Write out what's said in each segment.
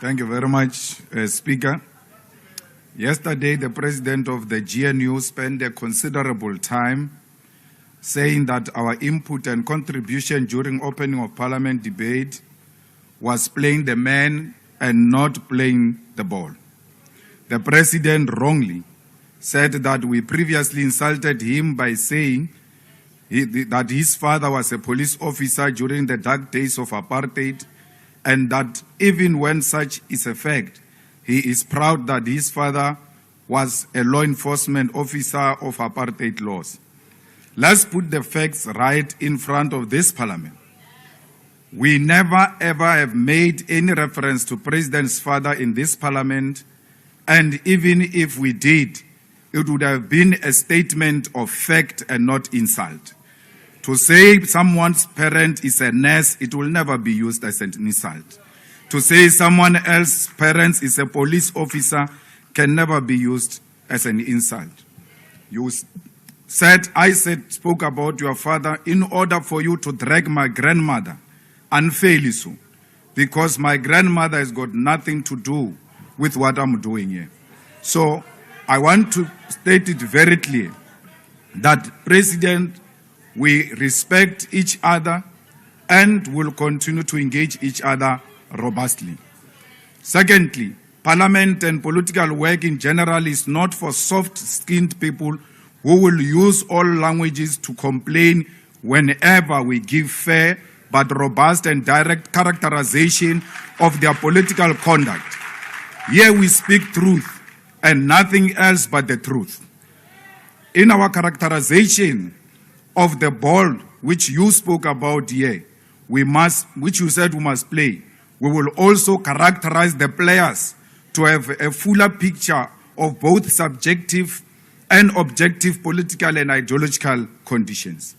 Thank you very much, Speaker. Yesterday, the president of the GNU spent a considerable time saying that our input and contribution during opening of Parliament debate was playing the man and not playing the ball. The president wrongly said that we previously insulted him by saying that his father was a police officer during the dark days of apartheid, and that even when such is a fact, he is proud that his father was a law enforcement officer of apartheid laws. Let's put the facts right in front of this Parliament. We never ever have made any reference to President's father in this Parliament, and even if we did, it would have been a statement of fact and not insult. To say someone's parent is a nurse, it will never be used as an insult. To say someone else's parent is a police officer can never be used as an insult. You spoke about your father in order for you to drag my grandmother, unfairly so, because my grandmother has got nothing to do with what I'm doing here. So I want to state it very clear that President, we respect each other and will continue to engage each other robustly. Secondly, Parliament and political work in general is not for soft-skinned people who will use all languages to complain whenever we give fair but robust and direct characterization of their political conduct. Here we speak truth and nothing else but the truth. In our characterization of the ball which you spoke about here, which you said we must play, we will also characterize the players to have a fuller picture of both subjective and objective political and ideological conditions.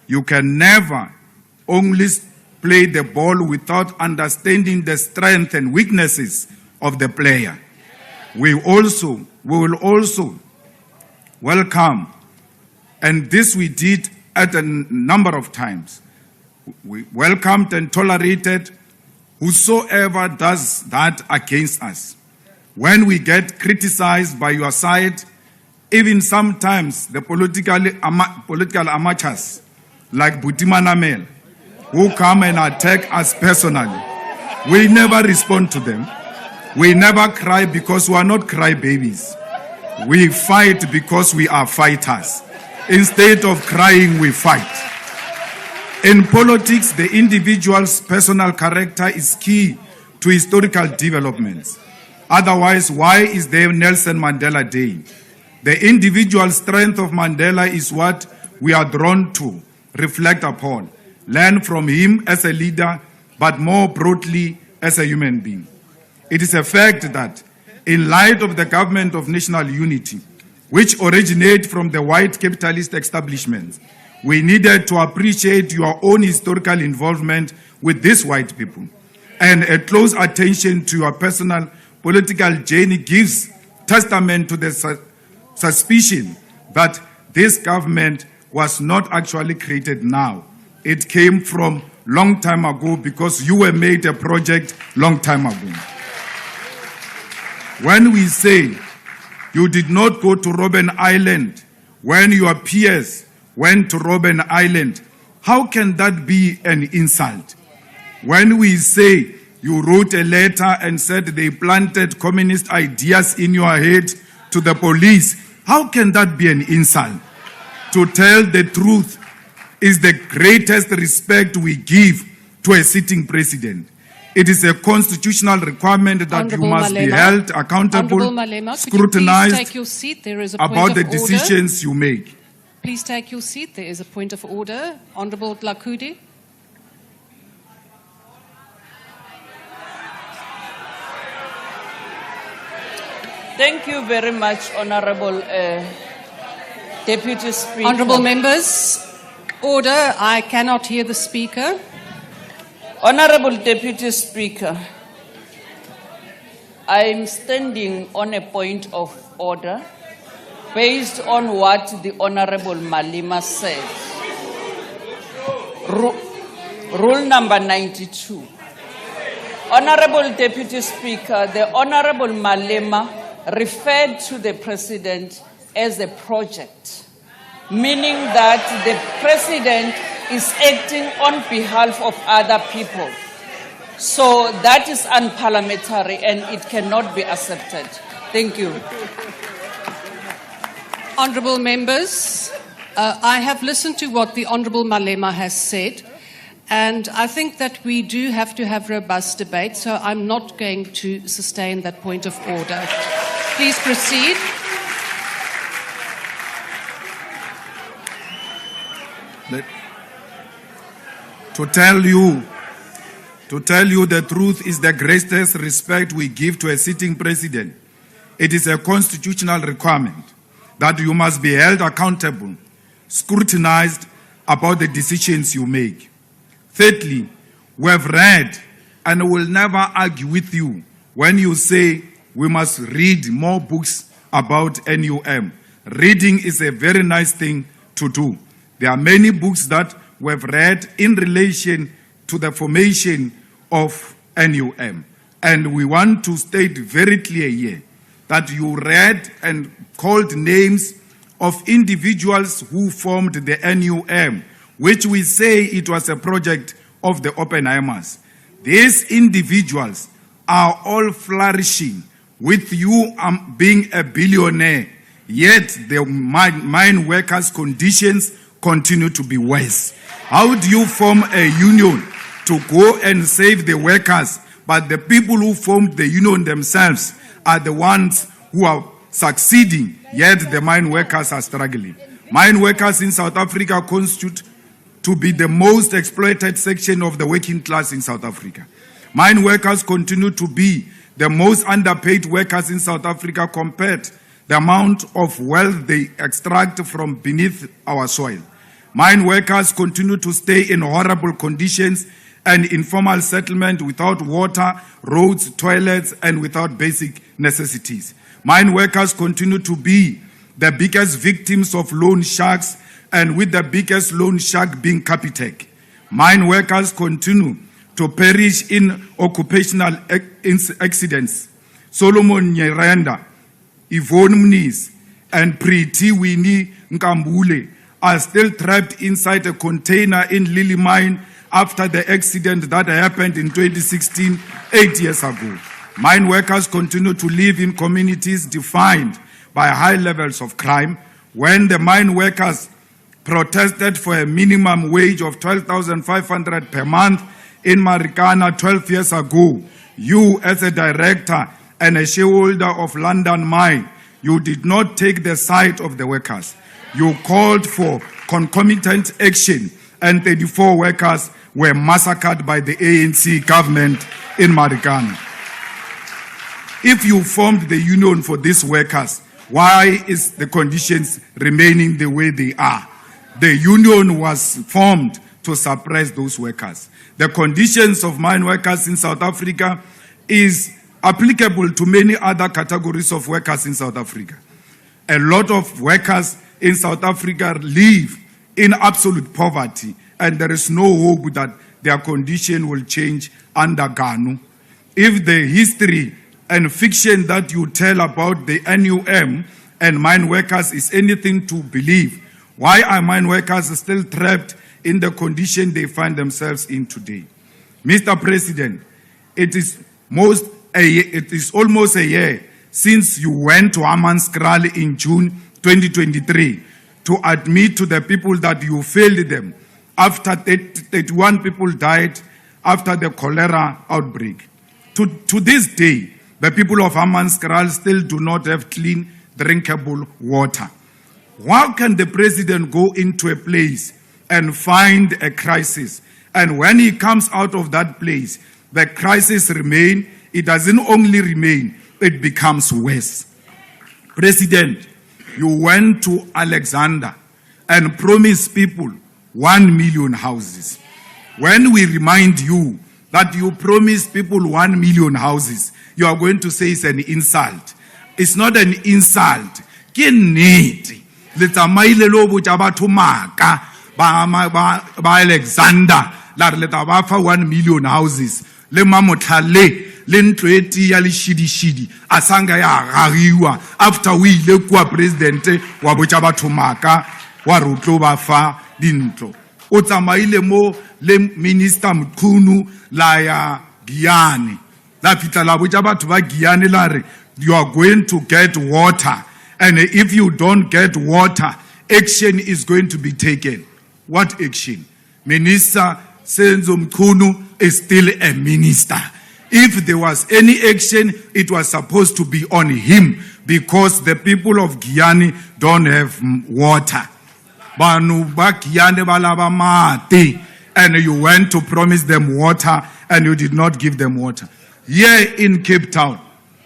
You can never only play the ball without understanding the strength and weaknesses of the player. We will also welcome, and this we did at a number of times, we welcomed and tolerated whosoever does that against us. When we get criticized by your side, even sometimes the political amateurs like Butima Namel, who come and attack us personally, we never respond to them. We never cry because we are not crybabies. We fight because we are fighters. Instead of crying, we fight. In politics, the individual's personal character is key to historical developments. Otherwise, why is there Nelson Mandela Day? The individual strength of Mandela is what we are drawn to reflect upon, learn from him as a leader, but more broadly as a human being. It is a fact that in light of the government of national unity, which originate from the white capitalist establishment, we needed to appreciate your own historical involvement with these white people. And a close attention to your personal political journey gives testament to the suspicion that this government was not actually created now. It came from long time ago because you were made a project long time ago. When we say you did not go to Robben Island when your peers went to Robben Island, how can that be an insult? When we say you wrote a letter and said they planted communist ideas in your head to the police, how can that be an insult? To tell the truth is the greatest respect we give to a sitting president. It is a constitutional requirement that Honorable you must Malema. be held accountable, Malema, scrutinized could you please take your seat? There is a point about the of order. decisions you make. Please take your seat. There is a point of order. Honorable Dlakudi. Thank you very much, Honorable Deputy Speaker. Honorable members, order. I cannot hear the speaker. Honorable Deputy Speaker, I am standing on a point of order based on what the Honorable Malema said. Rule number 92. Honorable Deputy Speaker, the Honorable Malema referred to the President as a project, meaning that the President is acting on behalf of other people. So that is unparliamentary and it cannot be accepted. Thank you. Honourable members, I have listened to what the Honourable Malema has said, and I think that we do have to have robust debate, so I'm not going to sustain that point of order. Please proceed. To tell you the truth is the greatest respect we give to a sitting president. It is a constitutional requirement that you must be held accountable, scrutinized about the decisions you make. Thirdly, we have read and will never argue with you when you say we must read more books about NUM. Reading is a very nice thing to do. There are many books that we have read in relation to the formation of NUM. And we want to state very clear here that you read and called names of individuals who formed the NUM, which we say it was a project of the Oppenheimers. These individuals are all flourishing, with you being a billionaire, yet the mine workers' conditions continue to be worse. How do you form a union to go and save the workers, but the people who formed the union themselves are the ones who are succeeding, yet the mine workers are struggling? Mine workers in South Africa constitute to be the most exploited section of the working class in South Africa. Mine workers continue to be the most underpaid workers in South Africa compared the amount of wealth they extract from beneath our soil. Mine workers continue to stay in horrible conditions and informal settlement without water, roads, toilets, and without basic necessities. Mine workers continue to be the biggest victims of loan sharks, and with the biggest loan shark being Capitec. Mine workers continue to perish in occupational accidents. Solomon Nyerenda, Yvonne Mniz, and Priti Winnie Nkambule are still trapped inside a container in Lily Mine after the accident that happened in 2016, 8 years ago. Mine workers continue to live in communities defined by high levels of crime. When the mine workers protested for a minimum wage of 12,500 per month in Marikana 12 years ago, you as a director and a shareholder of London Mine, you did not take the side of the workers. You called for concomitant action, and 34 workers were massacred by the ANC government in Marikana. If you formed the union for these workers, why is the conditions remaining the way they are? The union was formed to suppress those workers. The conditions of mine workers in South Africa is applicable to many other categories of workers in South Africa. A lot of workers in South Africa live in absolute poverty, and there is no hope that their condition will change under GANU. If the history and fiction that you tell about the NUM and mine workers is anything to believe, why are mine workers still trapped in the condition they find themselves in today? Mr. President, it is almost a year since you went to Hammanskraal in June 2023 to admit to the people that you failed them after 31 people died after the cholera outbreak. To this day, the people of Hammanskraal still do not have clean, drinkable water. How can the president go into a place and find a crisis, and when he comes out of that place, the crisis remains? It doesn't only remain, it becomes worse. President, you went to Alexander and promised people 1 million houses. When we remind you that you promised people 1 million houses, you are going to say it's an insult. It's not an insult. Ke nnete. Le tsamaile lo botsa batho maka ba Alexander la re le tla ba fa 1 million houses. le mamotlhale le ntlo e tia le shidi asanga ya gagiwa after we ile kwa president wa botsa batho maka wa rutlo ba fa dintlo o tsamaile mo le minister Mkhunu la ya Giyane la fitla la botsa batho ba Giyane la re you are going to get water, and if you don't get water, action is going to be taken. What action? Minister Senzo Mkhunu is still a minister. If there was any action, it was supposed to be on him because the people of Giyane don't have water. Banu ba Giyane balaba mate, and you went to promise them water and you did not give them water. Here in Cape Town,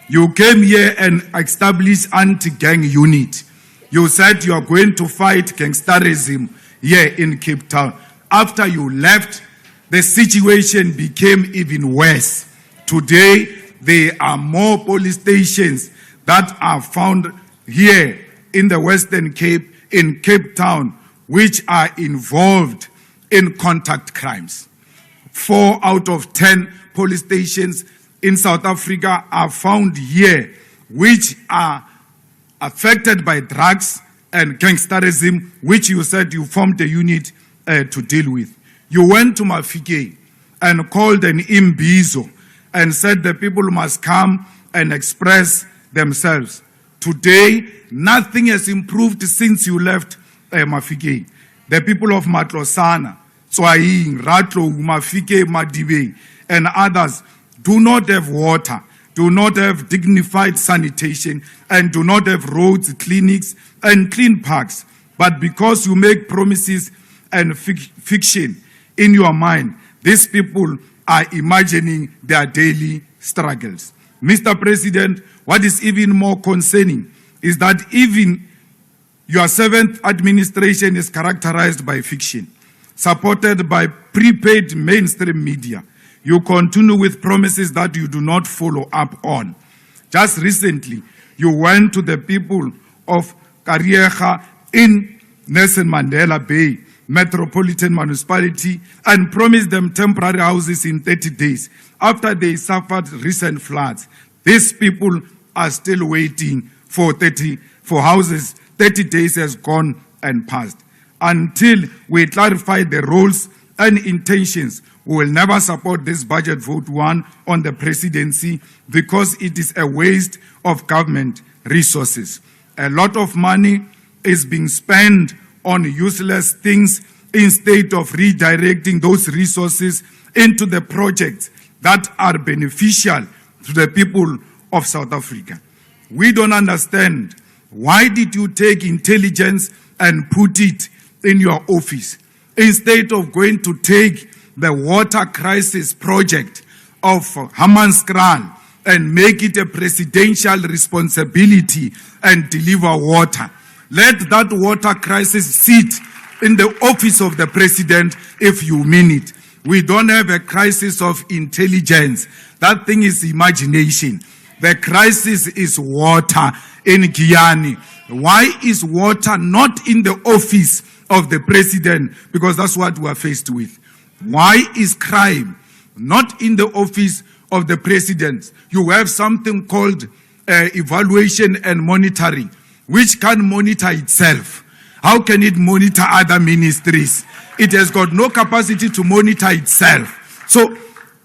you came here and established anti-gang unit. You said you are going to fight gangsterism here in Cape Town. After you left, the situation became even worse. Today, there are more police stations that are found here in the Western Cape, in Cape Town, which are involved in contact crimes. 4 out of 10 police stations in South Africa are found here, which are affected by drugs and gangsterism, which you said you formed a unit to deal with. You went to Mafike and called an imbizo and said the people must come and express themselves. Today, nothing has improved since you left Mafike. The people of Matlosana, Tswaing, Ratlo, Mafike, Madibe, and others do not have water, do not have dignified sanitation, and do not have roads, clinics, and clean parks. But because you make promises and fiction in your mind, these people are imagining their daily struggles. Mr. President, what is even more concerning is that even your 7th administration is characterized by fiction, supported by prepaid mainstream media. You continue with promises that you do not follow up on. Just recently, you went to the people of Kariega in Nelson Mandela Bay Metropolitan Municipality and promised them temporary houses in 30 days after they suffered recent floods. These people are still waiting for houses. 30 days has gone and passed. Until we clarify the roles and intentions, we will never support this budget vote 1 on the presidency because it is a waste of government resources. A lot of money is being spent on useless things instead of redirecting those resources into the projects that are beneficial to the people of South Africa. We don't understand. Why did you take intelligence and put it in your office instead of going to take the water crisis project of Hammanskraal and make it a presidential responsibility and deliver water? Let that water crisis sit in the office of the president if you mean it. We don't have a crisis of intelligence. That thing is imagination. The crisis is water in Giyane. Why is water not in the office of the president? Because that's what we are faced with. Why is crime not in the office of the president? You have something called evaluation and monitoring, which can monitor itself. How can it monitor other ministries? It has got no capacity to monitor itself. So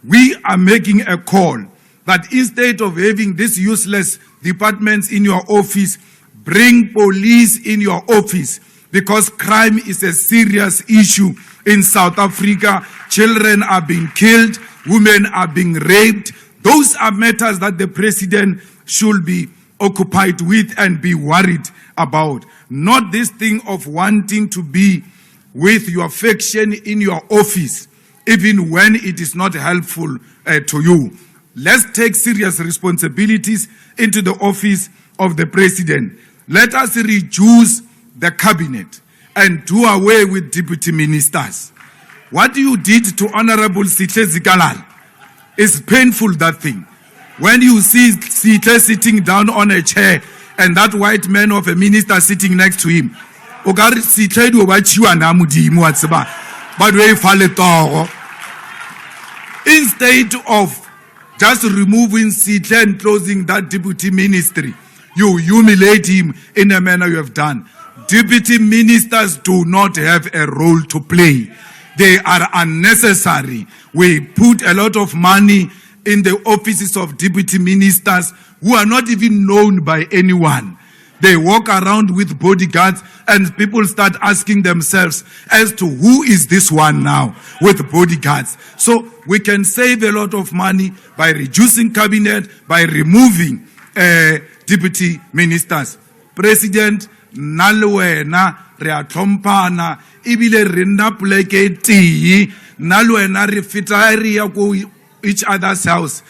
we are making a call that instead of having these useless departments in your office, bring police in your office, because crime is a serious issue in South Africa. Children are being killed, women are being raped. Those are matters that the president should be occupied with and be worried about. Not this thing of wanting to be with your faction in your office, even when it is not helpful to you. Let's take serious responsibilities into the office of the president. Let us reduce the cabinet and do away with deputy ministers. What you did to Honorable Sihle Zikalala is painful, that thing. When you see Sihle sitting down on a chair and that white man of a minister sitting next to him, but we Instead of just removing Sihle and closing that deputy ministry, you humiliate him in a manner you have done. Deputy ministers do not have a role to play. They are unnecessary. We put a lot of money in the offices of deputy ministers who are not even known by anyone. They walk around with bodyguards and people start asking themselves as to who is this one now with bodyguards. So we can save a lot of money by reducing cabinet, by removing deputy ministers. President, nalwena reatlompana ibile rinna pleke ti nalwena refitaria ko each other's house.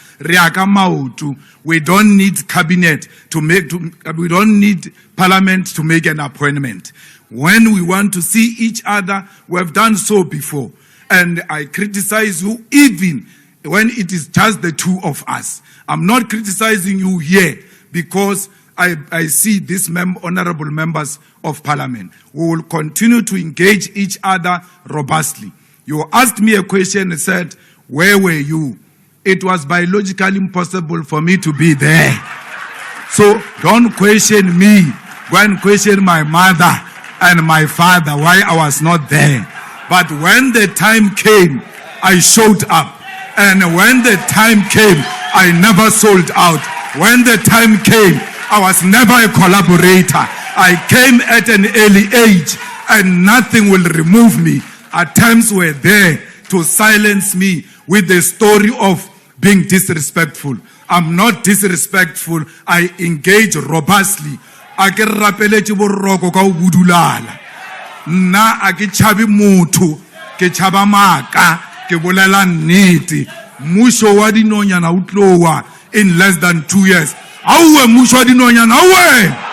We don't need cabinet we don't need parliament to make an appointment. When we want to see each other, we have done so before. And I criticize you even when it is just the two of us. I'm not criticizing you here because I see these honorable members of parliament. We will continue to engage each other robustly. You asked me a question and said, where were you? It was biologically impossible for me to be there. So don't question me. Go and question my mother and my father why I was not there. But when the time came, I showed up. And when the time came, I never sold out. When the time came, I was never a collaborator. I came at an early age and nothing will remove me. Attempts were there to silence me with the story of being disrespectful. I'm not disrespectful. I engage robustly. A ke rapeletse boroko ka budulala. Nna a ke chabe motho, ke chaba maka, ke bolela nnete. Musho wa dinonyana utlowa in less than 2 years. Awe musho wa dinonyana awe.